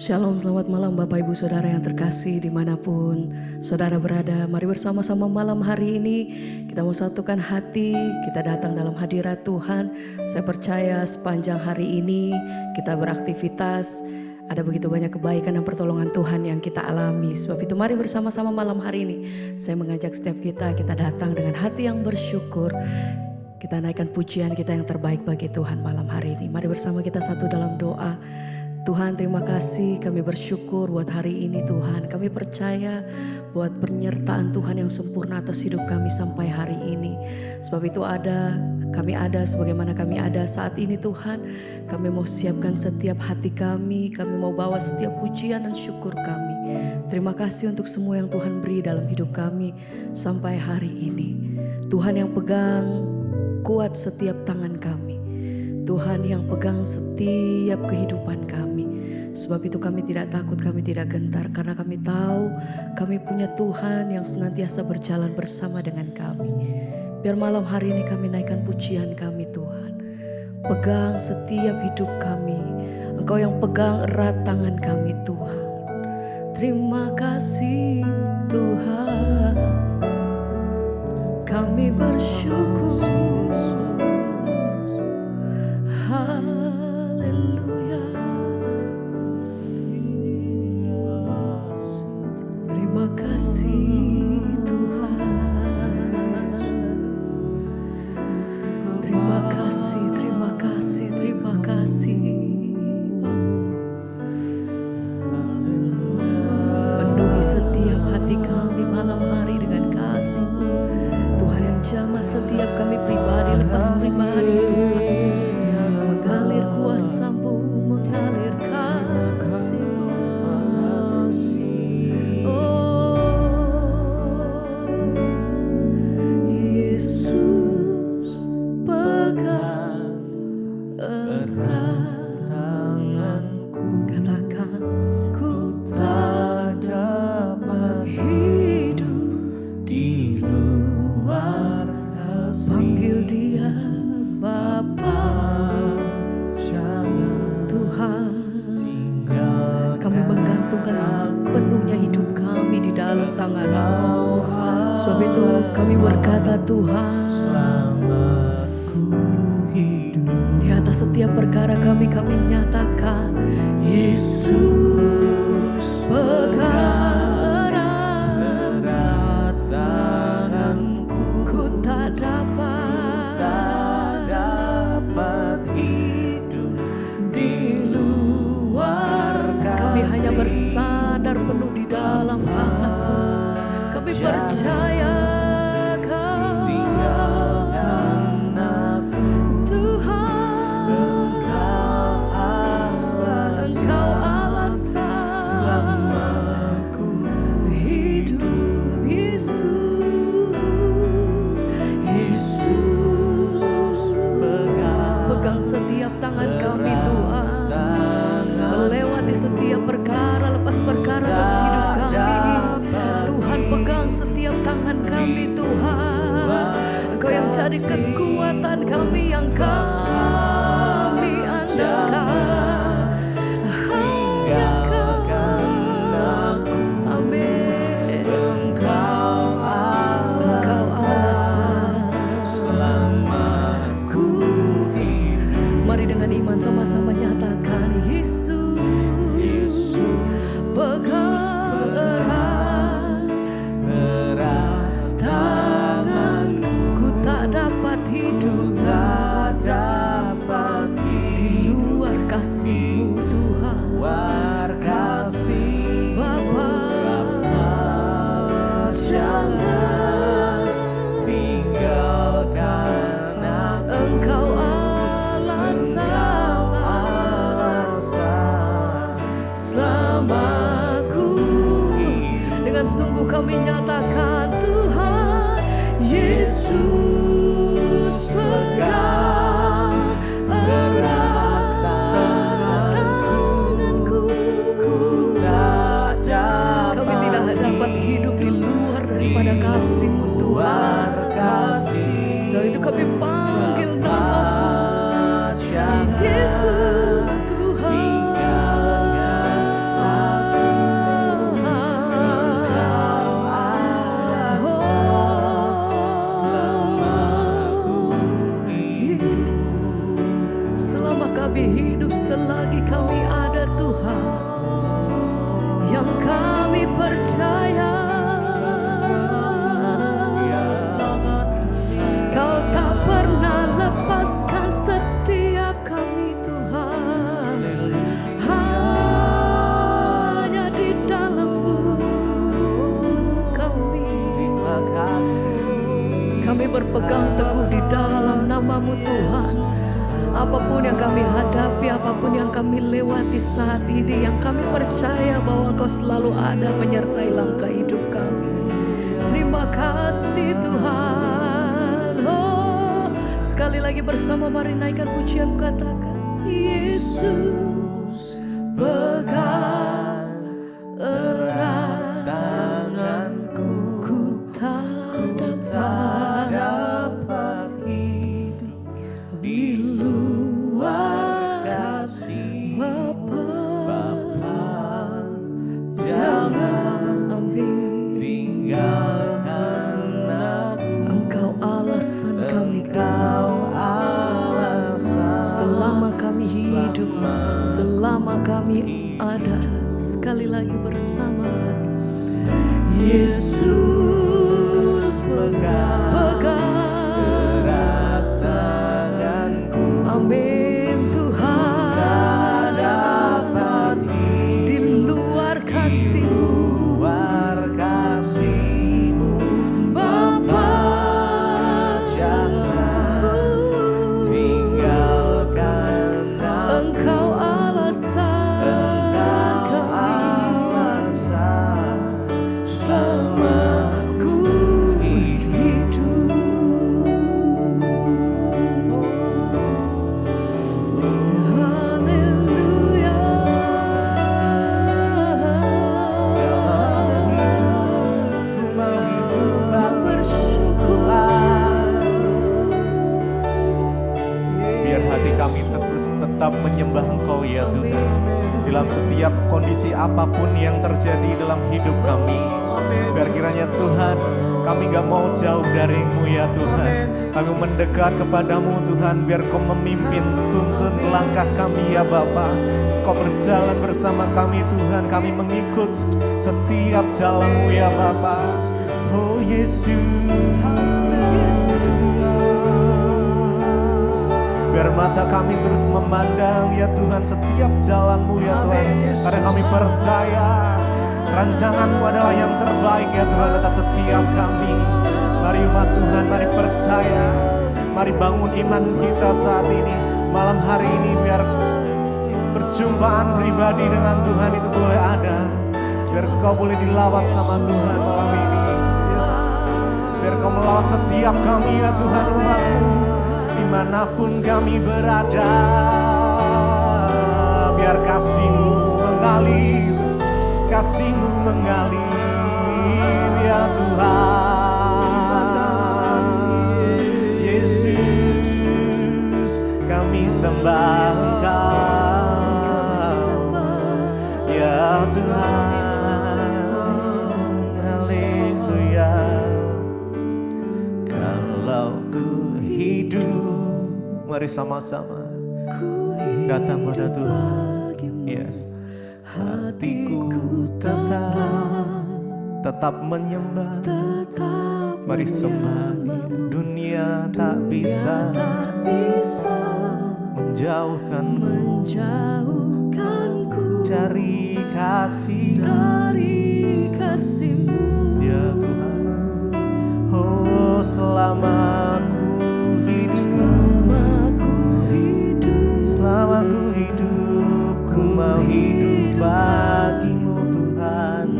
Shalom, selamat malam Bapak Ibu Saudara yang terkasih dimanapun Saudara berada. Mari bersama-sama malam hari ini kita mau satukan hati, kita datang dalam hadirat Tuhan. Saya percaya sepanjang hari ini kita beraktivitas, ada begitu banyak kebaikan dan pertolongan Tuhan yang kita alami. Sebab itu mari bersama-sama malam hari ini saya mengajak setiap kita datang dengan hati yang bersyukur. Kita naikkan pujian kita yang terbaik bagi Tuhan malam hari ini. Mari bersama kita satu dalam doa. Tuhan, terima kasih, kami bersyukur buat hari ini Tuhan. Kami percaya buat penyertaan Tuhan yang sempurna atas hidup kami sampai hari ini. Sebab itu kami ada sebagaimana kami ada saat ini Tuhan. Kami mau siapkan setiap hati kami mau bawa setiap pujian dan syukur kami. Terima kasih untuk semua yang Tuhan beri dalam hidup kami sampai hari ini. Tuhan yang pegang kuat setiap tangan kami. Tuhan yang pegang setiap kehidupan kami. Sebab itu kami tidak takut, kami tidak gentar. Karena kami tahu kami punya Tuhan yang senantiasa berjalan bersama dengan kami. Biar malam hari ini kami naikkan pujian kami Tuhan. Pegang setiap hidup kami. Engkau yang pegang erat tangan kami Tuhan. Terima kasih Tuhan. Kami bersyukur. Haleluya. Terima kasih Tuhan. Terima kasih, terima kasih, terima kasih. Penuhi setiap hati kami malam hari dengan kasih-Mu. Tuhan yang jamah setiap kami pribadi lepas pribadi Tuhan. Mengalir kuasa-Mu, mengalir kasih-Mu. Oh, Yesus pegang erat tanganku. Katakan, ku tak dapat hidup di luar kasih. Panggil Dia Bapa. Tuhan, kami menggantungkan sepenuhnya hidup kami di dalam tangan-Mu. Sebab itu kami berkata Tuhan, di atas setiap perkara kami nyatakan, Yesus pegang erat tanganku. Ku tak dapat hanya bersandar penuh di dalam tangan-Mu. Kami percaya Kau tinggalkan aku Tuhan. Engkau alasan selamaku hidup. Yesus, Yesus pegang setiap tangan kami Tuhan. Melewati setiap perkara, lepas perkara atas hidup kami. Tuhan pegang setiap tangan kami Tuhan. Engkau yang jadi kekuatan kami, yang kami andalkan. Hanya Kau, amin. Engkau alasan selamaku hidup. Mari dengan iman sama-sama nyatakan, Yesus pegang erat tanganku. Ku tak dapat hidup di luar kasih-Mu Tuhan. Bapa, jangan tinggalkan aku. Engkau selamaku. Dengan sungguh kami nyatakan Tuhan, Yesus pegang erat tanganku. Kami tidak dapat hidup di luar daripada kasih-Mu Tuhan. Dari itu kami panggil nama-Mu, Yesus Tuhan. Kami berpegang teguh di dalam nama-Mu Tuhan. Apapun yang kami hadapi, apapun yang kami lewati saat ini, yang kami percaya bahwa Engkau selalu ada menyertai langkah hidup kami. Terima kasih Tuhan. Oh, sekali lagi bersama mari naikkan pujian, katakan Yesus, pegang erat tanganku, ku tak dapat hidup di luar kasih Bapa. Jangan ambil tinggalkan aku. Engkau alasan kami Tuhan, selama kami hidup, selama kami ada. Sekali lagi bersama Yesus, pegang erat tanganku. Amin Tuhan, tak dapat di luar kasih-Mu, Bapa. Jangan tinggalkan Engkau alasan kami, selama ku hidup. Haleluya. Ku bersyukur. Biar hati kami terus tetap menyembah Engkau ya Tuhan, dalam setiap kondisi apapun yang terjadi dalam hidup kami. Biar kiranya Tuhan, kami gak mau jauh dari-Mu ya Tuhan. Kami mendekat kepadamu Tuhan, biar Kau memimpin, tuntun langkah kami ya Bapa. Kau berjalan bersama kami Tuhan, kami mengikut setiap jalan-Mu ya Bapa. Oh Yesus, biar mata kami terus memandang ya Tuhan setiap jalan-Mu ya Tuhan. Karena kami percaya rancangan-Mu adalah yang terbaik ya Tuhan atas setiap kami. Mari umat Tuhan, mari percaya, mari bangun iman kita saat ini, malam hari ini. Biar perjumpaan pribadi dengan Tuhan itu boleh ada, biar Kau boleh dilawat sama Tuhan malam ini. Yes. Biar Kau melawat setiap kami ya Tuhan, umat-Mu dimanapun kami berada. Biar kasih-Mu mengalir, kasih-Mu mengalir ya Tuhan. Yesus, kami sembah Engkau ya Tuhan. Haleluya. Kalau ku hidup, mari sama-sama datang pada Tuhan. Yes. Hatiku tetap menyembah, mari sembah. Dunia tak bisa menjauhkanku dari kasih-Mu ya Tuhan. Oh, selama ku hidup, ku mau hidup bagi-Mu Tuhan.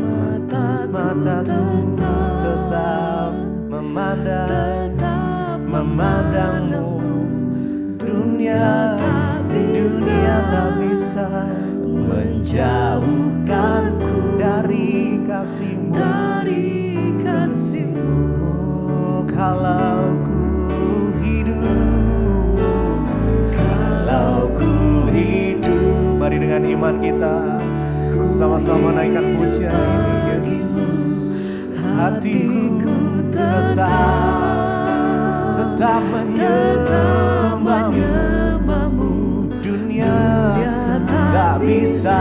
Mataku tetap memandang-Mu. Dunia tak bisa menjauhkanku dari kasih-Mu. Kalau ku hidup, mari dengan iman kita sama-sama naikkan pujian ini. Yes. Hatiku tetap menyembah-Mu. Dunia tak bisa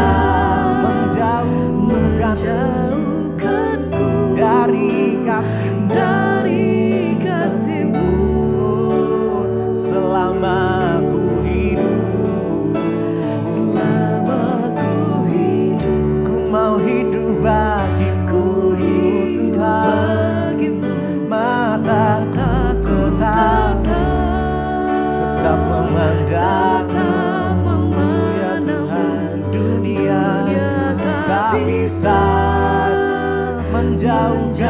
menjauhkanku dari kasih-Mu. Selama ku hidup, ku mau hidup bagi-Mu Tuhan. Mataku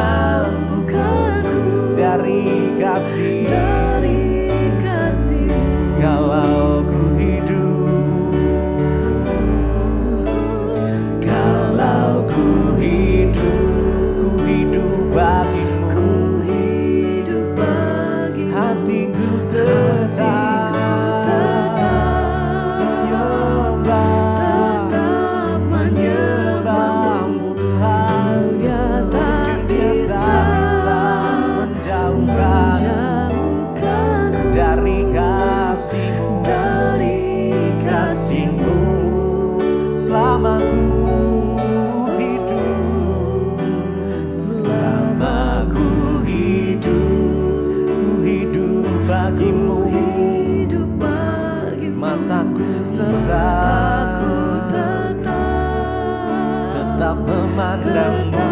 menjauhkanku dari kasih. Kalau ku hidup bagimu, hatiku tetap menyembah-Mu Tuhan. Dunia tak bisa menjauhkanku dari kasih-Mu, selama ku hidup bagimu, mataku tetap memandangmu.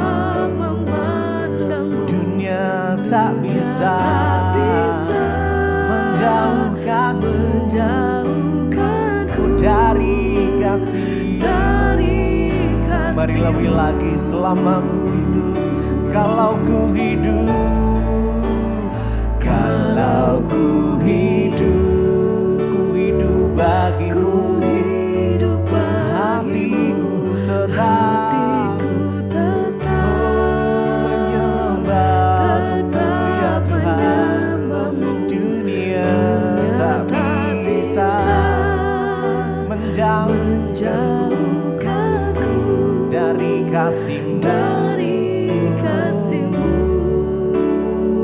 Dunia tak bisa menjauhkanku dari kasih. Mari lebih lagi, selama ku hidup. Kalau ku hidup bagimu, hatiku tetap menyembah-Mu ya Tuhan. Dunia tak bisa menjauhkanku dari kasih-Mu.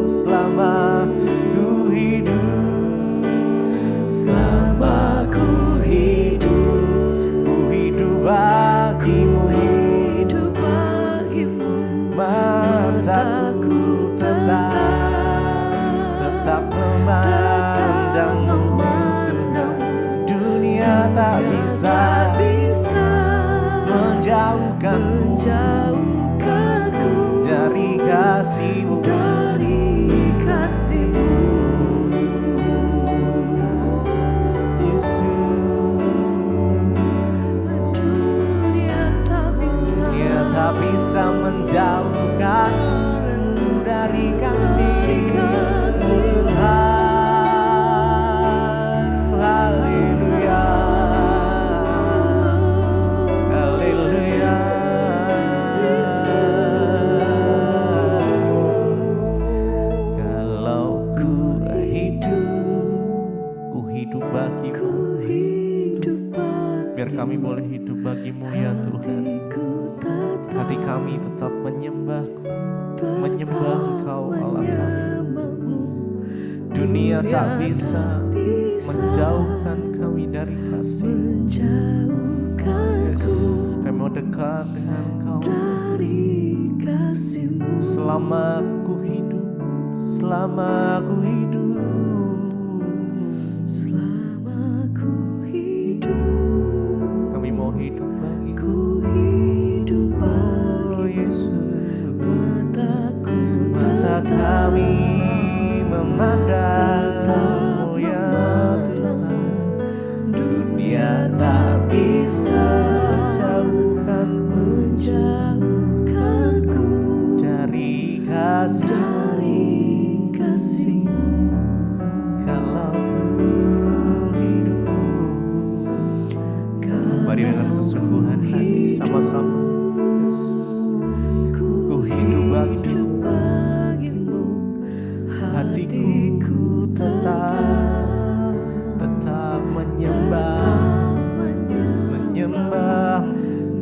Selama ku hidup bagimu, mataku tetap memandangmu. Dunia tak bisa menjauhkanku dari kasih-Mu. Tak bisa menjauhkanku dari kasih-Mu Tuhan. Haleluya, haleluya. Kalau ku hidup bagimu, biar kami boleh hidup bagimu ya Tuhan. Hati kami tetap menyembah Engkau Allah kami. Dunia tak bisa menjauhkan kami dari kasih. Yes, kami mau dekat dengan Engkau. Selama ku hidup, kami mau hidup bagimu. Mata kami memandang-Mu ya Tuhan. Dunia tak bisa menjauhkanku dari kasih-Mu. Kalau ku hidup, mari dengan kesungguhan hati sama-sama. Ku hidup bagimu, hatiku tetap menyembah.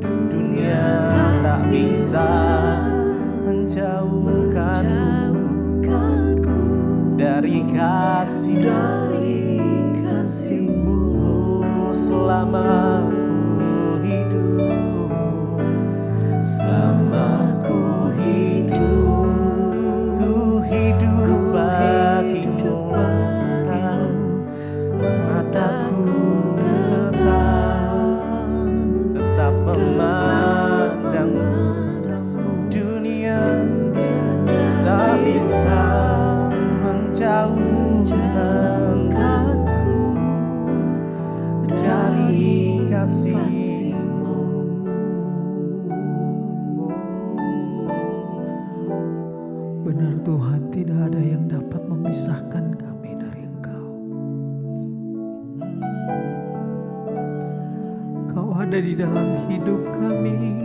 Dunia tak bisa menjauhkanku dari kasih-Mu. Selama ku hidup, ku hidup bagimu. Mataku tetap memandangmu. Dunia tak bisa menjauhkanku dari kasih-Mu. Benar Tuhan, tidak ada yang dapat memisahkan kami dari Engkau. Kau ada di dalam hidup kami.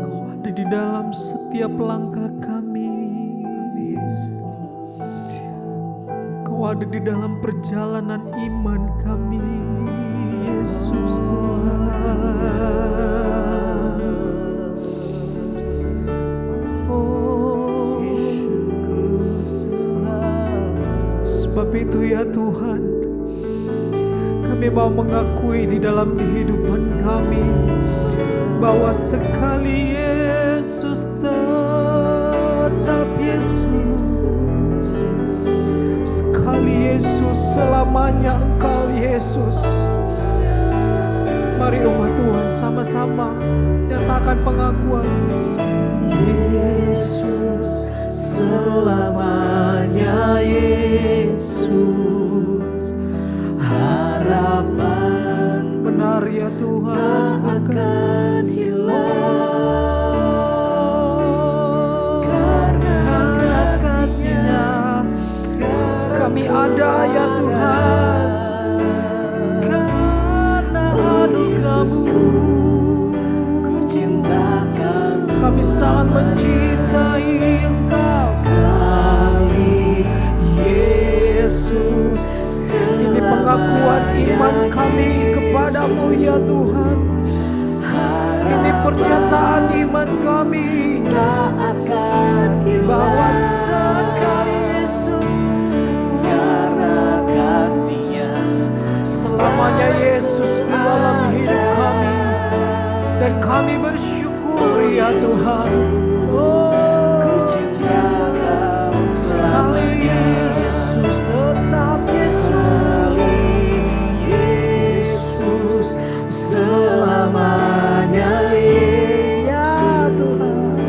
Kau ada di dalam setiap langkah kami. Kau ada di dalam perjalanan iman kami, Yesus Tuhan. Oh, sebab itu ya Tuhan, kami mau mengakui di dalam kehidupan kami bahwa sekali Yesus tetap Yesus, sekali Yesus selamanya Engkau Yesus. Mari umat Tuhan sama-sama nyatakan pengakuan. Yesus selamanya Yesus, harapan benar ya Tuhan akan hilang, karena kasih-Nya kami ada ya Tuhan, karena anugerah-Mu ku cintakan, kami sangat mencintai Engkau sekali Yesus. Ini pengakuan iman kami kepadamu ya Tuhan. Ini pernyataan iman kami bahwa sekali Yesus karena kasih-Nya selamanya Yesus di dalam hidup kami, dan kami bersyukur ya Tuhan. Oh, sekali Yesus tetap Yesus, selamanya ya Tuhan.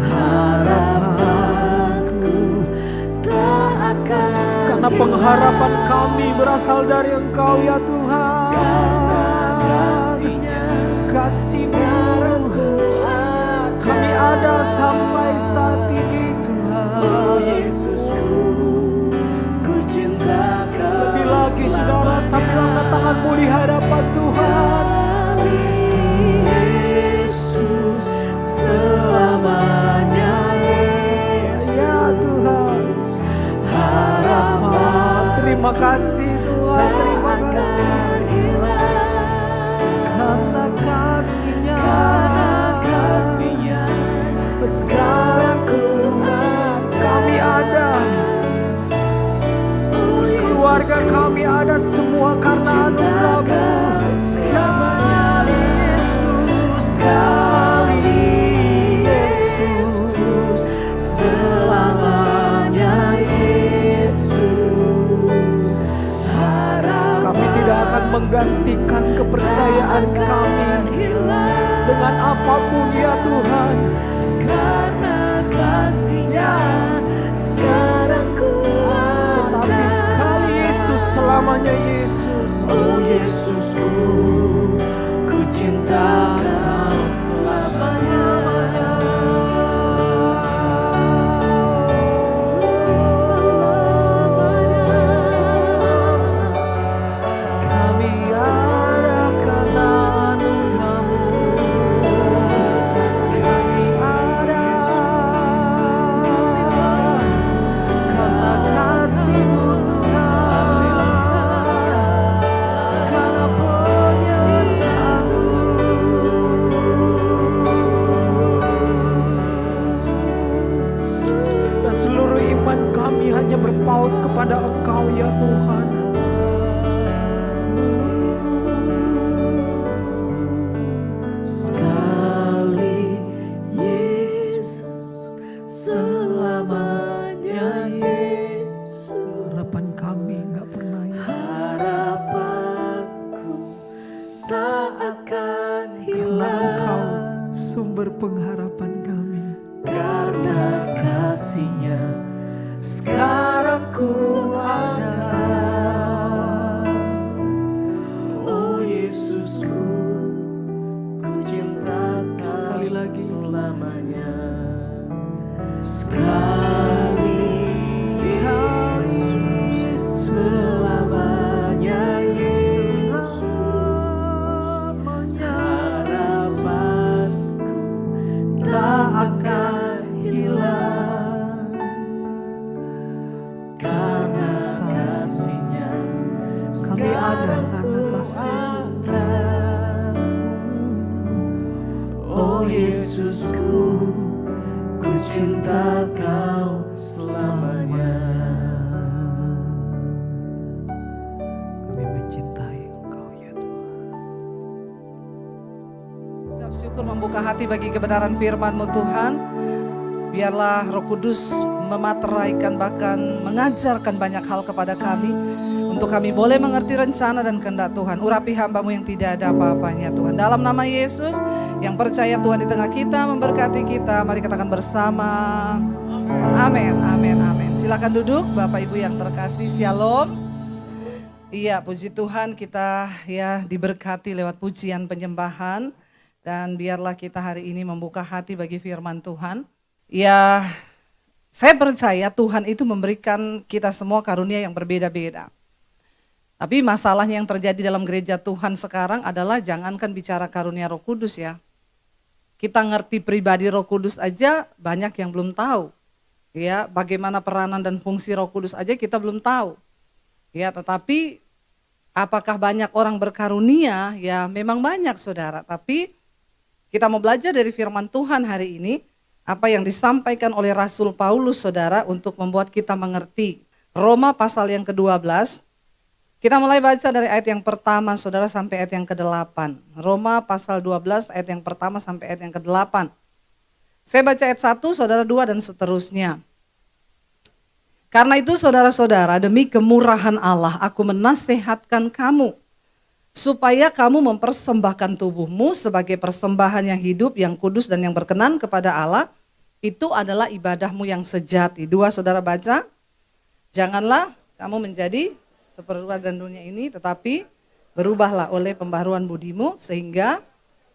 Harapanku tak akan, karena pengharapan kami berasal dari Engkau ya Tuhan. Kasih-Mu kami ada sampai saat ini Tuhan. Oh Yesusku, ku cintakan. Lebih lagi saudara, sambil angkat tanganmu di hadapan Tuhan. Yesus selamanya ya Tuhan, harapan. Terima kasih Tuhan, terima kasih karena kasih-Nya sekarang kami ada, keluarga kami ada, semua karena anugerah-Mu. Sekali Yesus, sekali Yesus, selamanya Yesus. Kami tidak akan menggantikan kepercayaan kami dengan apapun ya Tuhan, karena kasih-Nya sekarang kuat, tetapi sekali Yesus selamanya Yesus. Oh Yesusku, ku cinta Kau selamanya. Kami ada karena anugerah-Mu. Kami ada karena kasih-Mu Tuhan, karena penyertaan-Mu. Dan seluruh iman kami hanya berpaut kepada Engkau ya Tuhan. Sekali Yesus, selamanya Yesus. Harapan kami enggak pernah hilang. Harapanku tak akan hilang. Engkau sumber pengharapan kami. Karena kasih-Nya sekarang ku ada. Oh Yesusku, ku cinta Kau. Sekali lagi selamanya. Sekali Yesus, selamanya Yesus, harapanku tak akan hilang, karena kasih-Nya kami ada, karena kasih-Nya. Oh Yesusku, ku cinta Kau selamanya. Kami mencintai Engkau ya Tuhan. Ucap syukur membuka hati bagi kebenaran firman-Mu Tuhan. Biarlah Roh Kudus memateraikan bahkan mengajarkan banyak hal kepada kami. Untuk kami boleh mengerti rencana dan kehendak Tuhan. Urapi hamba-Mu yang tidak ada apa-apanya Tuhan. Dalam nama Yesus yang percaya Tuhan di tengah kita, memberkati kita. Mari katakan bersama. Amin, amin, amin. Silakan duduk Bapak Ibu yang terkasih. Shalom. Iya, puji Tuhan kita ya diberkati lewat pujian penyembahan. Dan biarlah kita hari ini membuka hati bagi firman Tuhan. Ya, saya percaya Tuhan itu memberikan kita semua karunia yang berbeda-beda. Tapi masalahnya yang terjadi dalam gereja Tuhan sekarang adalah jangankan bicara karunia Roh Kudus ya. Kita ngerti pribadi Roh Kudus aja banyak yang belum tahu. Ya, bagaimana peranan dan fungsi Roh Kudus aja kita belum tahu. Ya, tetapi apakah banyak orang berkarunia? Ya, memang banyak Saudara. Tapi kita mau belajar dari firman Tuhan hari ini, apa yang disampaikan oleh Rasul Paulus Saudara untuk membuat kita mengerti. Roma pasal yang ke-12. Kita mulai baca dari ayat yang pertama Saudara sampai ayat yang ke-8. Roma pasal 12 ayat yang pertama sampai ayat yang ke-8. Saya baca ayat 1, Saudara 2 dan seterusnya. Karena itu saudara-saudara, demi kemurahan Allah aku menasehatkan kamu supaya kamu mempersembahkan tubuhmu sebagai persembahan yang hidup, yang kudus dan yang berkenan kepada Allah. Itu adalah ibadahmu yang sejati. 2 Saudara baca. Janganlah kamu menjadi seperti dan dunia ini, tetapi berubahlah oleh pembaharuan budimu sehingga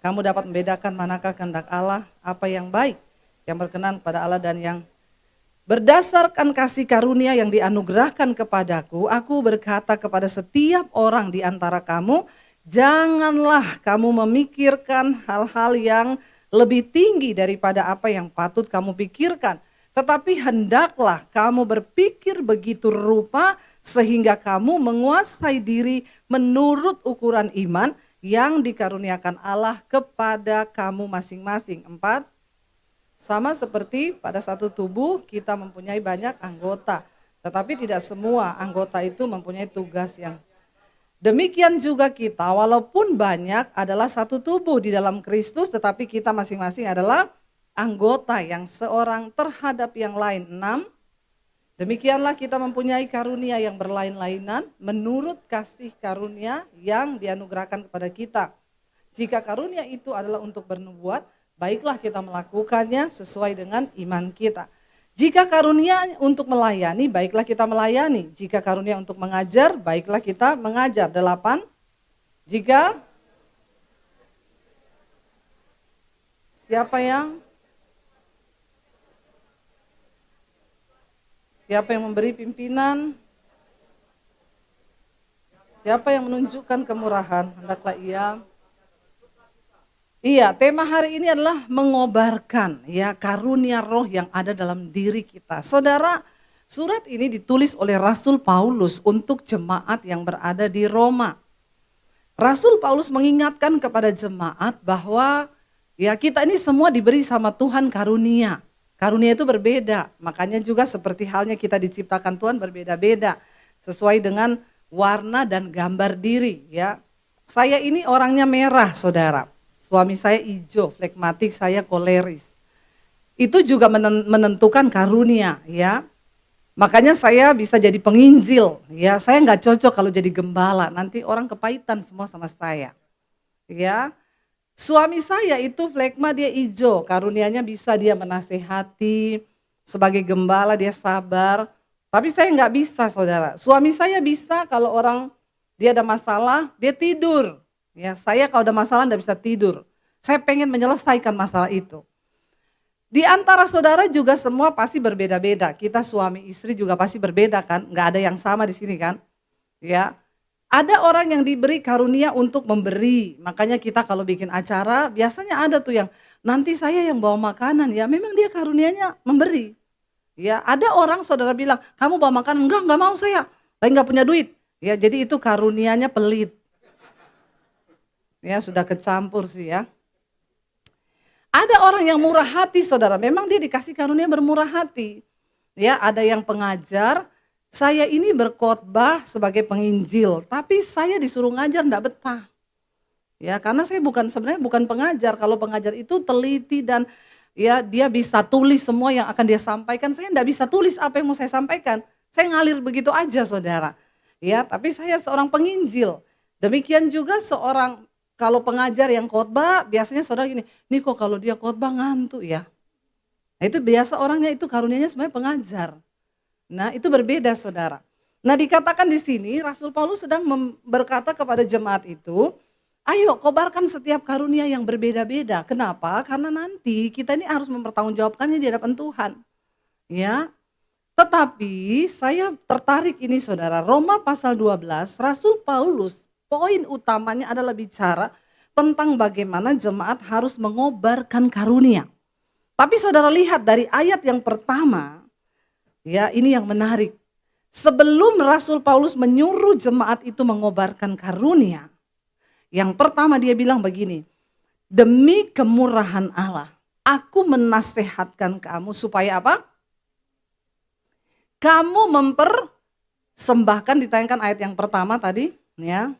kamu dapat membedakan manakah kehendak Allah, apa yang baik, yang berkenan kepada Allah dan yang berdasarkan kasih karunia yang dianugerahkan kepadaku. Aku berkata kepada setiap orang di antara kamu, janganlah kamu memikirkan hal-hal yang lebih tinggi daripada apa yang patut kamu pikirkan, tetapi hendaklah kamu berpikir begitu rupa sehingga kamu menguasai diri menurut ukuran iman yang dikaruniakan Allah kepada kamu masing-masing. 4. Sama seperti pada satu tubuh kita mempunyai banyak anggota, tetapi tidak semua anggota itu mempunyai tugas yang demikian juga kita, walaupun banyak adalah satu tubuh di dalam Kristus, tetapi kita masing-masing adalah anggota yang seorang terhadap yang lain. 6. Demikianlah kita mempunyai karunia yang berlain-lainan menurut kasih karunia yang dianugerahkan kepada kita. Jika karunia itu adalah untuk bernubuat, baiklah kita melakukannya sesuai dengan iman kita. Jika karunia untuk melayani, baiklah kita melayani. Jika karunia untuk mengajar, baiklah kita mengajar. 8. Jika Siapa yang memberi pimpinan? Siapa yang menunjukkan kemurahan? Hendaklah ia. Iya, tema hari ini adalah mengobarkan ya karunia roh yang ada dalam diri kita. Saudara, surat ini ditulis oleh Rasul Paulus untuk jemaat yang berada di Roma. Rasul Paulus mengingatkan kepada jemaat bahwa ya kita ini semua diberi sama Tuhan karunia. Karunia itu berbeda, makanya juga seperti halnya kita diciptakan Tuhan berbeda-beda. Sesuai dengan warna dan gambar diri ya. Saya ini orangnya merah Saudara, suami saya hijau, flegmatik, saya koleris. Itu juga menentukan karunia ya. Makanya saya bisa jadi penginjil ya, saya nggak cocok kalau jadi gembala, nanti orang kepahitan semua sama saya. Ya. Suami saya itu flegma, dia hijau, karunianya bisa dia menasehati, sebagai gembala dia sabar. Tapi saya nggak bisa Saudara, suami saya bisa kalau orang dia ada masalah, dia tidur. Ya, saya kalau ada masalah nggak bisa tidur, saya pengen menyelesaikan masalah itu. Di antara saudara juga semua pasti berbeda-beda. Kita suami istri juga pasti berbeda kan? Nggak ada yang sama di sini kan? Ya. Ada orang yang diberi karunia untuk memberi. Makanya kita kalau bikin acara biasanya ada tuh yang nanti saya yang bawa makanan. Ya memang dia karunianya memberi. Ya, ada orang saudara bilang, kamu bawa makanan, enggak mau saya nggak punya duit. Ya, jadi itu karunianya pelit. Ya, sudah kecampur sih ya. Ada orang yang murah hati saudara, memang dia dikasih karunia bermurah hati. Ya, ada yang pengajar, saya ini berkhotbah sebagai penginjil, tapi saya disuruh ngajar enggak betah. Ya, karena saya sebenarnya bukan pengajar. Kalau pengajar itu teliti dan ya dia bisa tulis semua yang akan dia sampaikan. Saya enggak bisa tulis apa yang mau saya sampaikan. Saya ngalir begitu aja saudara. Ya, tapi saya seorang penginjil. Demikian juga seorang kalau pengajar yang khotbah biasanya saudara gini, nih kok kalau dia khotbah ngantuk ya. Nah, itu biasa orangnya itu karunianya sebenarnya pengajar. Nah, itu berbeda saudara. Nah, dikatakan di sini Rasul Paulus sedang berkata kepada jemaat itu, ayo kobarkan setiap karunia yang berbeda-beda. Kenapa? Karena nanti kita ini harus mempertanggungjawabkannya di hadapan Tuhan. Ya. Tetapi saya tertarik ini saudara, Roma pasal 12, Rasul Paulus poin utamanya adalah bicara tentang bagaimana jemaat harus mengobarkan karunia. Tapi saudara lihat dari ayat yang pertama, ya ini yang menarik. Sebelum Rasul Paulus menyuruh jemaat itu mengobarkan karunia, yang pertama dia bilang begini, demi kemurahan Allah, aku menasehatkan kamu supaya apa? Kamu mempersembahkan, ditayangkan ayat yang pertama tadi, ya.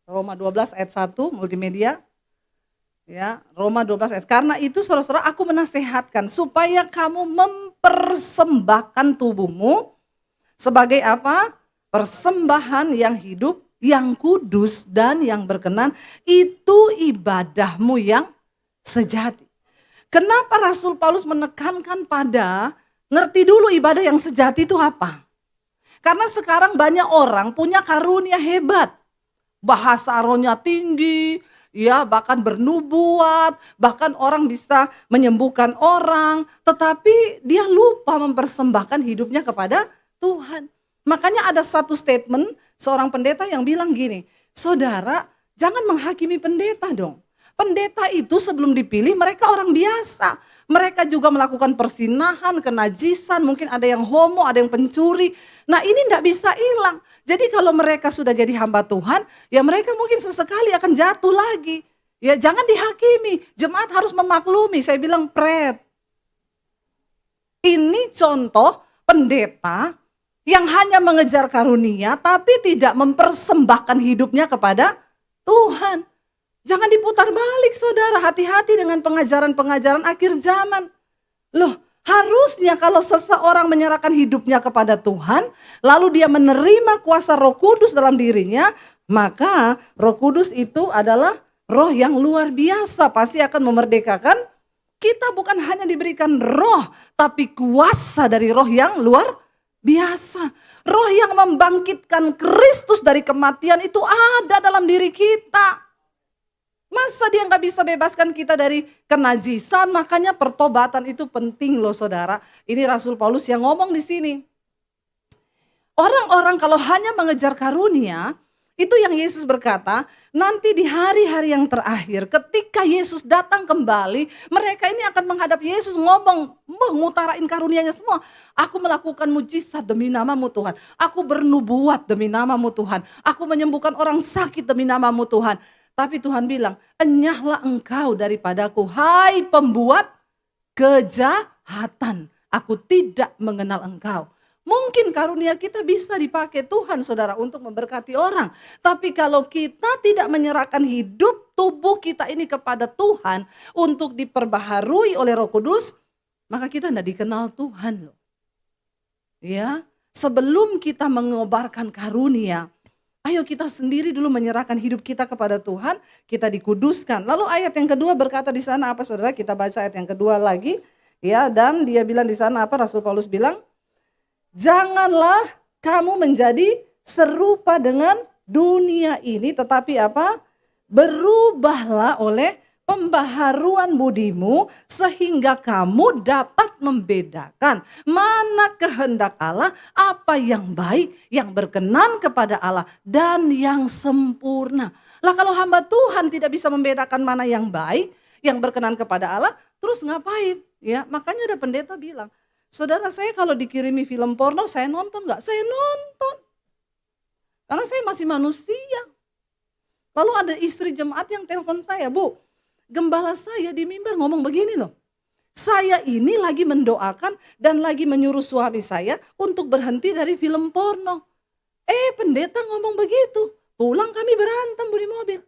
Roma 12 ayat 1 multimedia. Ya, Roma 12 ayat. Karena itu saudara-saudara aku menasehatkan supaya kamu mempersembahkan tubuhmu sebagai apa? Persembahan yang hidup, yang kudus dan yang berkenan, itu ibadahmu yang sejati. Kenapa Rasul Paulus menekankan pada ngerti dulu ibadah yang sejati itu apa? Karena sekarang banyak orang punya karunia hebat. Bahasa rohnya tinggi, ya bahkan bernubuat, bahkan orang bisa menyembuhkan orang, tetapi dia lupa mempersembahkan hidupnya kepada Tuhan. Makanya ada satu statement seorang pendeta yang bilang gini, saudara jangan menghakimi pendeta dong. Pendeta itu sebelum dipilih mereka orang biasa. Mereka juga melakukan persinahan, kenajisan, mungkin ada yang homo, ada yang pencuri. Nah ini tidak bisa hilang. Jadi kalau mereka sudah jadi hamba Tuhan, ya mereka mungkin sesekali akan jatuh lagi. Ya jangan dihakimi, jemaat harus memaklumi. Saya bilang ini contoh pendeta yang hanya mengejar karunia tapi tidak mempersembahkan hidupnya kepada Tuhan. Jangan diputar balik saudara, hati-hati dengan pengajaran-pengajaran akhir zaman. Loh, harusnya kalau seseorang menyerahkan hidupnya kepada Tuhan, lalu dia menerima kuasa Roh Kudus dalam dirinya, maka Roh Kudus itu adalah roh yang luar biasa, pasti akan memerdekakan. Kita bukan hanya diberikan roh, tapi kuasa dari roh yang luar biasa. Roh yang membangkitkan Kristus dari kematian itu ada dalam diri kita. Masa dia nggak bisa bebaskan kita dari kenajisan? Makanya pertobatan itu penting loh saudara. Ini Rasul Paulus yang ngomong di sini. Orang-orang kalau hanya mengejar karunia, itu yang Yesus berkata, nanti di hari-hari yang terakhir ketika Yesus datang kembali, mereka ini akan menghadap Yesus ngomong, ngutarain karunianya semua. Aku melakukan mujizat demi namamu Tuhan. Aku bernubuat demi namamu Tuhan. Aku menyembuhkan orang sakit demi namamu Tuhan. Tapi Tuhan bilang, enyahlah engkau daripadaku, hai pembuat kejahatan. Aku tidak mengenal engkau. Mungkin karunia kita bisa dipakai Tuhan saudara untuk memberkati orang. Tapi kalau kita tidak menyerahkan hidup tubuh kita ini kepada Tuhan untuk diperbaharui oleh Roh Kudus, maka kita tidak dikenal Tuhan loh. Ya, sebelum kita mengobarkan karunia, ayo kita sendiri dulu menyerahkan hidup kita kepada Tuhan, kita dikuduskan. Lalu ayat yang kedua berkata di sana apa saudara? Kita baca ayat yang kedua lagi. Ya, dan dia bilang di sana apa? Rasul Paulus bilang, janganlah kamu menjadi serupa dengan dunia ini, tetapi apa? Berubahlah oleh pembaharuan budimu sehingga kamu dapat membedakan mana kehendak Allah, apa yang baik, yang berkenan kepada Allah dan yang sempurna. Lah kalau hamba Tuhan tidak bisa membedakan mana yang baik, yang berkenan kepada Allah, terus ngapain? Ya, makanya ada pendeta bilang, saudara saya kalau dikirimi film porno saya nonton nggak? Saya nonton. Karena saya masih manusia. Lalu ada istri jemaat yang telepon saya, Bu, gembala saya di mimbar ngomong begini loh. Saya ini lagi mendoakan dan lagi menyuruh suami saya untuk berhenti dari film porno. Pendeta ngomong begitu. Pulang kami berantem Bu di mobil.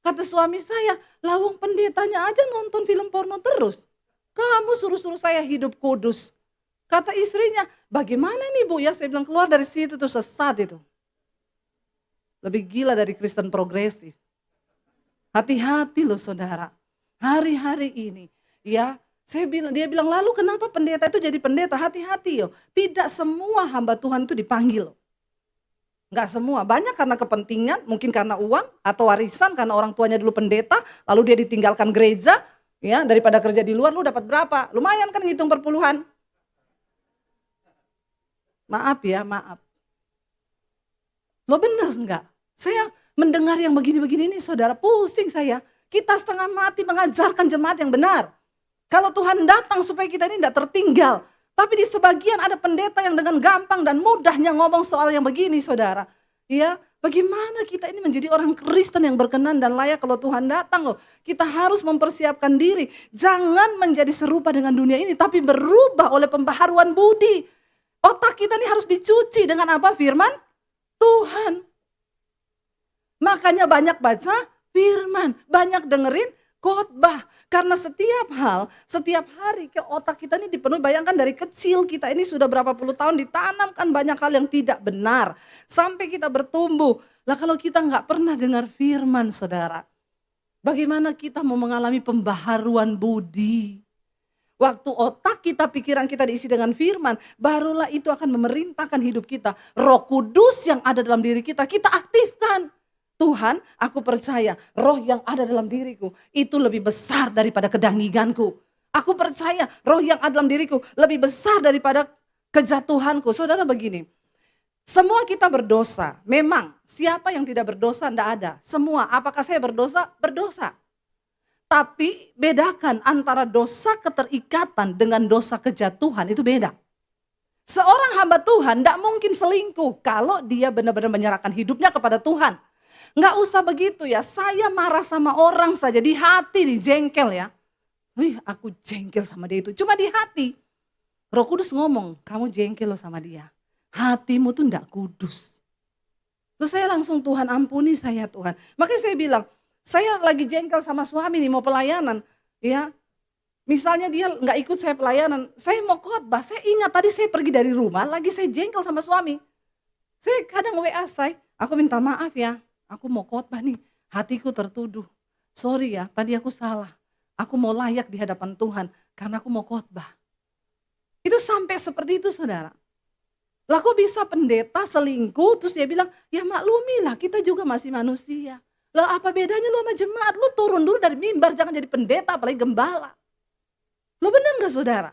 Kata suami saya, lawang pendetanya aja nonton film porno terus. Kamu suruh-suruh saya hidup kudus. Kata istrinya, bagaimana nih Bu ya? Saya bilang keluar dari situ tuh sesat itu. Lebih gila dari Kristen progresif. Hati-hati loh saudara. Hari-hari ini ya, dia bilang lalu kenapa pendeta itu jadi pendeta? Hati-hati yo. Tidak semua hamba Tuhan itu dipanggil. Enggak semua, banyak karena kepentingan, mungkin karena uang atau warisan karena orang tuanya dulu pendeta, lalu dia ditinggalkan gereja, ya daripada kerja di luar lu dapat berapa? Lumayan kan ngitung perpuluhan. Maaf ya, maaf. Lo benar enggak? Saya mendengar yang begini-begini ini saudara, pusing saya. Kita setengah mati mengajarkan jemaat yang benar. Kalau Tuhan datang supaya kita ini tidak tertinggal. Tapi di sebagian ada pendeta yang dengan gampang dan mudahnya ngomong soal yang begini saudara. Ya, bagaimana kita ini menjadi orang Kristen yang berkenan dan layak kalau Tuhan datang loh. Kita harus mempersiapkan diri. Jangan menjadi serupa dengan dunia ini, tapi berubah oleh pembaharuan budi. Otak kita ini harus dicuci dengan apa? Firman Tuhan. Makanya banyak baca firman, banyak dengerin khotbah. Karena setiap hal, setiap hari ke otak kita ini dipenuhi, bayangkan dari kecil kita ini sudah berapa puluh tahun ditanamkan banyak hal yang tidak benar. Sampai kita bertumbuh. Lah kalau kita nggak pernah dengar firman saudara, bagaimana kita mau mengalami pembaharuan budi? Waktu otak kita, pikiran kita diisi dengan firman, barulah itu akan memerintahkan hidup kita. Roh Kudus yang ada dalam diri kita, kita aktifkan. Tuhan, aku percaya roh yang ada dalam diriku itu lebih besar daripada kedangiganku. Aku percaya roh yang ada dalam diriku lebih besar daripada kejatuhanku. Saudara begini, semua kita berdosa. Memang siapa yang tidak berdosa? Tidak ada. Semua, apakah saya berdosa? Berdosa. Tapi bedakan antara dosa keterikatan dengan dosa kejatuhan itu beda. Seorang hamba Tuhan tidak mungkin selingkuh kalau dia benar-benar menyerahkan hidupnya kepada Tuhan. Nggak usah begitu ya, saya marah sama orang saja di hati, di jengkel ya. Wih, aku jengkel sama dia itu, cuma di hati. Roh Kudus ngomong, kamu jengkel loh sama dia. Hatimu tuh nggak kudus. Terus saya langsung, Tuhan ampuni saya Tuhan. Makanya saya bilang, saya lagi jengkel sama suami nih mau pelayanan. Ya, misalnya dia nggak ikut saya pelayanan, saya mau khotbah, saya ingat tadi saya pergi dari rumah, lagi saya jengkel sama suami. Saya kadang WA aku minta maaf ya. Aku mau khotbah nih, hatiku tertuduh. Sorry ya, tadi aku salah. Aku mau layak di hadapan Tuhan karena aku mau khotbah. Itu sampai seperti itu saudara. Lah kok bisa pendeta selingkuh terus dia bilang, ya maklumilah kita juga masih manusia. Lah apa bedanya lu sama jemaat? Lu turun dulu dari mimbar, jangan jadi pendeta apalagi gembala. Lu benar gak saudara?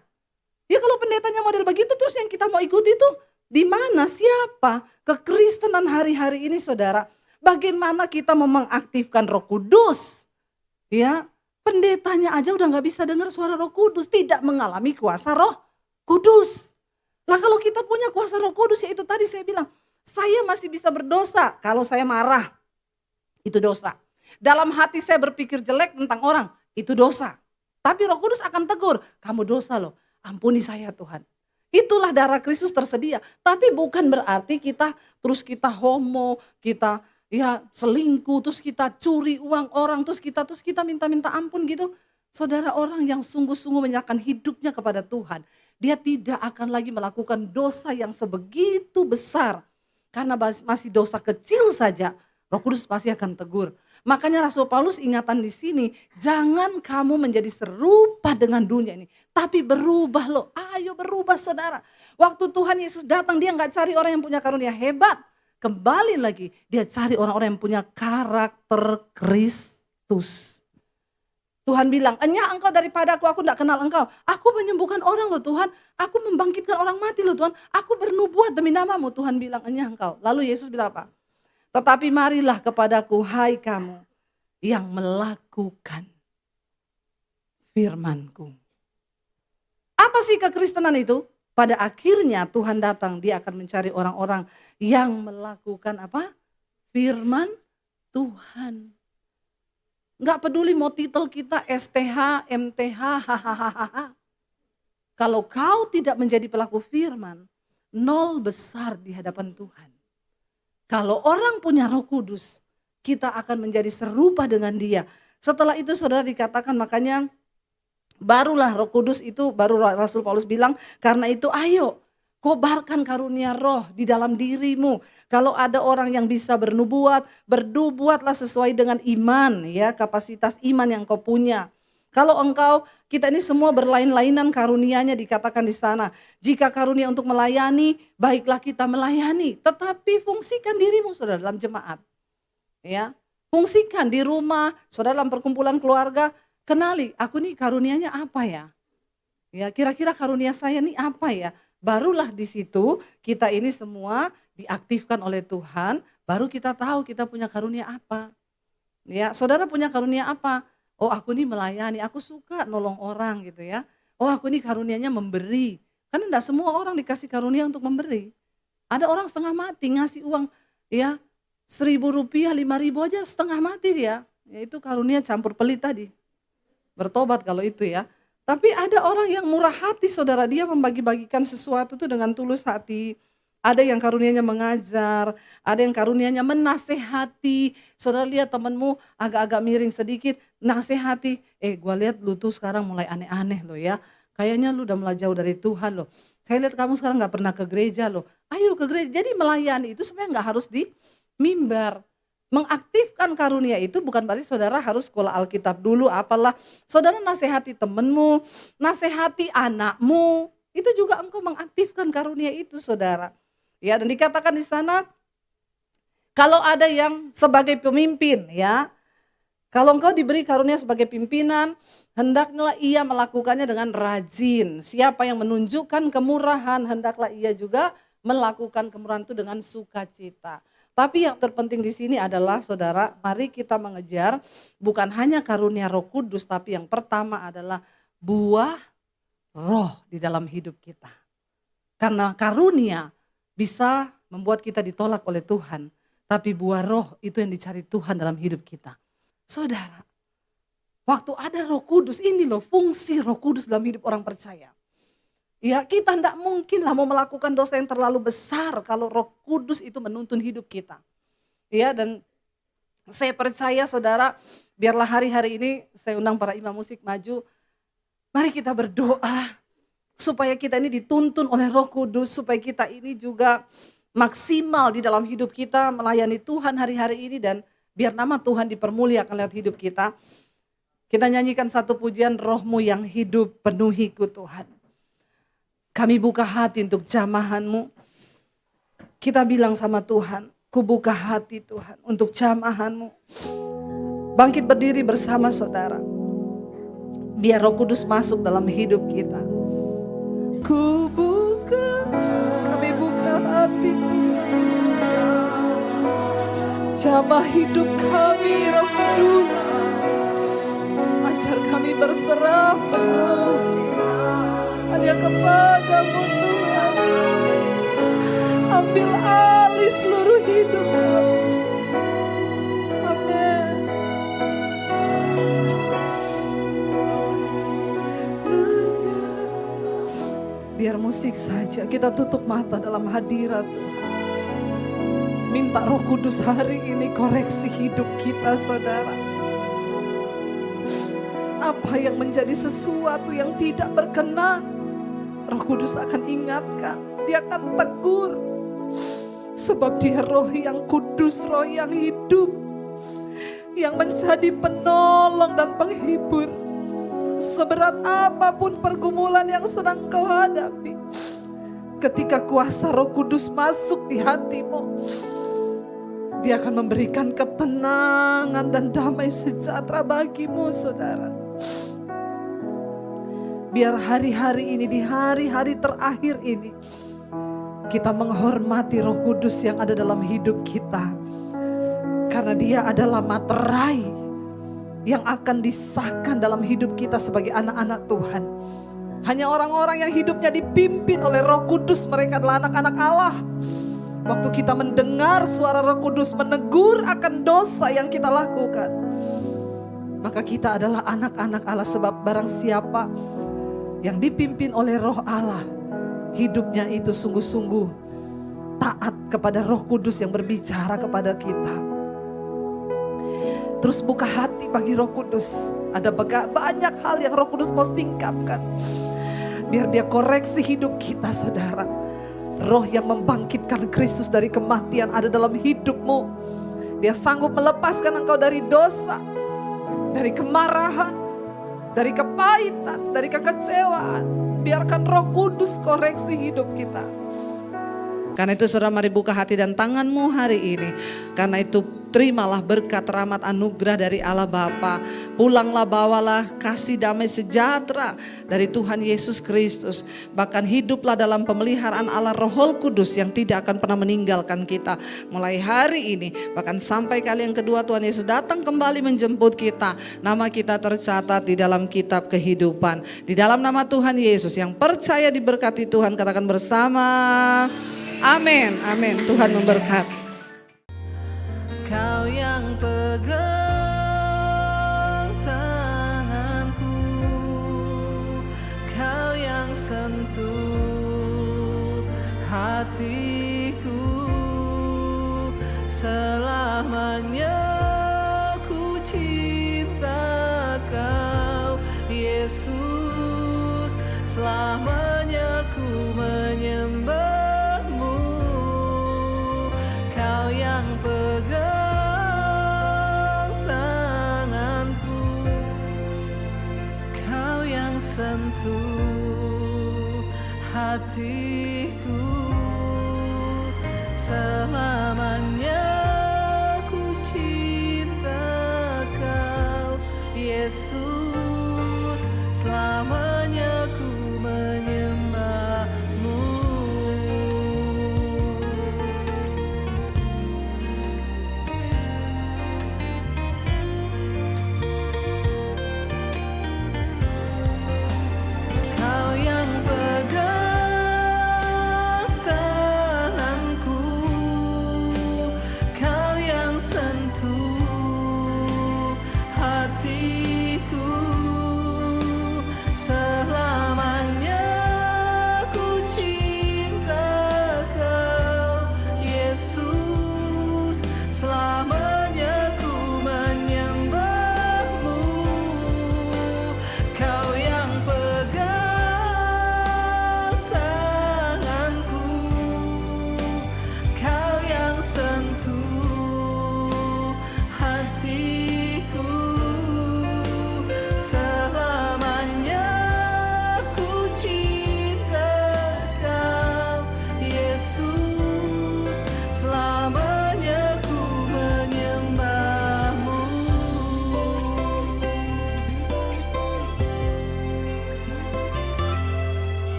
Ya kalau pendetanya model begitu terus yang kita mau ikuti itu di mana? Siapa? Kekristenan hari-hari ini saudara. Bagaimana kita mau mengaktifkan Roh Kudus? Ya, pendetanya aja udah nggak bisa dengar suara Roh Kudus, tidak mengalami kuasa Roh Kudus. Lah kalau kita punya kuasa Roh Kudus, ya itu tadi saya bilang, saya masih bisa berdosa kalau saya marah. Itu dosa. Dalam hati saya berpikir jelek tentang orang, itu dosa. Tapi Roh Kudus akan tegur, kamu dosa loh, ampuni saya Tuhan. Itulah darah Kristus tersedia. Tapi bukan berarti kita homo, kita ya selingkuh, terus kita curi uang orang, terus kita minta-minta ampun gitu. Saudara, orang yang sungguh-sungguh menyerahkan hidupnya kepada Tuhan, dia tidak akan lagi melakukan dosa yang sebegitu besar. Karena masih dosa kecil saja, Roh Kudus pasti akan tegur. Makanya Rasul Paulus ingatan di sini, jangan kamu menjadi serupa dengan dunia ini, tapi berubah loh. Ayo berubah saudara. Waktu Tuhan Yesus datang, dia nggak cari orang yang punya karunia hebat. Kembali lagi, dia cari orang-orang yang punya karakter Kristus. Tuhan bilang, enyah engkau daripada aku tidak kenal engkau. Aku menyembuhkan orang loh Tuhan, aku membangkitkan orang mati loh Tuhan. Aku bernubuat demi namamu, Tuhan bilang, enyah engkau. Lalu Yesus bilang apa? Tetapi marilah kepadaku, hai kamu yang melakukan firmanku. Apa sih kekristenan itu? Pada akhirnya Tuhan datang, dia akan mencari orang-orang yang melakukan apa? Firman Tuhan. Nggak peduli mau titel kita STH, MTH, hahaha. Kalau kau tidak menjadi pelaku firman, nol besar di hadapan Tuhan. Kalau orang punya Roh Kudus, kita akan menjadi serupa dengan dia. Setelah itu saudara dikatakan, makanya barulah Roh Kudus itu, baru Rasul Paulus bilang, karena itu ayo kobarkan karunia roh di dalam dirimu. Kalau ada orang yang bisa bernubuat, bernubuatlah sesuai dengan iman, ya, kapasitas iman yang kau punya. Kalau engkau, kita ini semua berlain-lainan karunianya dikatakan di sana. Jika karunia untuk melayani, baiklah kita melayani. Tetapi fungsikan dirimu saudara dalam jemaat. Ya, fungsikan di rumah, saudara dalam perkumpulan keluarga, kenali aku nih karunianya apa ya. Ya, kira-kira karunia saya nih apa ya. Barulah di situ kita ini semua diaktifkan oleh Tuhan, baru kita tahu kita punya karunia apa. Ya, saudara punya karunia apa? Oh, aku nih melayani, aku suka nolong orang gitu ya. Oh, aku nih karunianya memberi. Karena enggak semua orang dikasih karunia untuk memberi. Ada orang setengah mati ngasih uang ya 1.000 rupiah, 5.000 aja setengah mati dia. Ya, itu karunia campur pelit tadi. Bertobat kalau itu ya. Tapi ada orang yang murah hati saudara, dia membagi-bagikan sesuatu itu dengan tulus hati. Ada yang karunianya mengajar, ada yang karunianya menasehati. Saudara lihat temanmu agak-agak miring sedikit, nasehati. Gua lihat lu tuh sekarang mulai aneh-aneh loh ya. Kayaknya lu udah mulai jauh dari Tuhan loh. Saya lihat kamu sekarang gak pernah ke gereja loh. Ayo ke gereja. Jadi melayani itu sebenarnya gak harus di mimbar. Mengaktifkan karunia itu bukan berarti saudara harus sekolah Alkitab dulu apalah. Saudara nasihati temenmu, nasihati anakmu. Itu juga engkau mengaktifkan karunia itu saudara. Ya, dan dikatakan di sana kalau ada yang sebagai pemimpin ya. Kalau engkau diberi karunia sebagai pimpinan, hendaklah ia melakukannya dengan rajin. Siapa yang menunjukkan kemurahan, hendaklah ia juga melakukan kemurahan itu dengan sukacita. Tapi yang terpenting di sini adalah saudara, mari kita mengejar bukan hanya karunia Roh Kudus, tapi yang pertama adalah buah roh di dalam hidup kita. Karena karunia bisa membuat kita ditolak oleh Tuhan, tapi buah roh itu yang dicari Tuhan dalam hidup kita. Saudara, waktu ada Roh Kudus, ini loh fungsi Roh Kudus dalam hidup orang percaya. Ya, kita tidak mungkin lah mau melakukan dosa yang terlalu besar kalau Roh Kudus itu menuntun hidup kita. Ya, dan saya percaya saudara, biarlah hari-hari ini saya undang para imam musik maju. Mari kita berdoa supaya kita ini dituntun oleh Roh Kudus, supaya kita ini juga maksimal di dalam hidup kita melayani Tuhan hari-hari ini, dan biar nama Tuhan dipermuliakan lewat hidup kita. Kita nyanyikan satu pujian, Rohmu yang hidup penuhiku Tuhan. Kami buka hati untuk jamahan-Mu. Kita bilang sama Tuhan, ku buka hati Tuhan untuk jamahan-Mu. Bangkit berdiri bersama saudara. Biar Roh Kudus masuk dalam hidup kita. Kami buka hati Tuhan. Jamah hidup kami Roh Kudus. Ajar kami berserah hanya kepadamu Tuhan. Ambil alih seluruh hidup kami. Amin. Biar musik saja, kita tutup mata dalam hadirat Tuhan. Minta Roh Kudus hari ini koreksi hidup kita saudara. Apa yang menjadi sesuatu yang tidak berkenan, Roh Kudus akan ingatkan, dia akan tegur. Sebab dia roh yang kudus, roh yang hidup, yang menjadi penolong dan penghibur. Seberat apapun pergumulan yang sedang kau hadapi, ketika kuasa Roh Kudus masuk di hatimu, dia akan memberikan ketenangan dan damai sejahtera bagimu saudara. Biar hari-hari ini, di hari-hari terakhir ini, kita menghormati Roh Kudus yang ada dalam hidup kita. Karena Dia adalah materai yang akan disahkan dalam hidup kita sebagai anak-anak Tuhan. Hanya orang-orang yang hidupnya dipimpin oleh Roh Kudus, mereka adalah anak-anak Allah. Waktu kita mendengar suara Roh Kudus menegur akan dosa yang kita lakukan, maka kita adalah anak-anak Allah. Sebab barang siapa yang dipimpin oleh Roh Allah, hidupnya itu sungguh-sungguh taat kepada Roh Kudus yang berbicara kepada kita. Terus buka hati bagi Roh Kudus. Ada banyak hal yang Roh Kudus mau singkapkan, biar Dia koreksi hidup kita, saudara. Roh yang membangkitkan Kristus dari kematian ada dalam hidupmu. Dia sanggup melepaskan engkau dari dosa, dari kemarahan, dari kepahitan, dari kekecewaan. Biarkan Roh Kudus koreksi hidup kita. Karena itu saudara, mari buka hati dan tanganmu hari ini. Karena itu terimalah berkat, rahmat, anugerah dari Allah Bapa. Pulanglah, bawalah kasih damai sejahtera dari Tuhan Yesus Kristus. Bahkan hiduplah dalam pemeliharaan Allah Roh Kudus yang tidak akan pernah meninggalkan kita. Mulai hari ini, bahkan sampai kali yang kedua Tuhan Yesus datang kembali menjemput kita. Nama kita tercatat di dalam kitab kehidupan. Di dalam nama Tuhan Yesus, yang percaya diberkati Tuhan, katakan bersama. Amin, amin. Tuhan memberkati. Kau yang pegang tanganku, Kau yang sentuh hatiku. Selamanya ku cinta Kau, Yesus. Selamanya ku menyembah. Kau yang pegang tanganku, Kau yang sentuh hatiku. Selama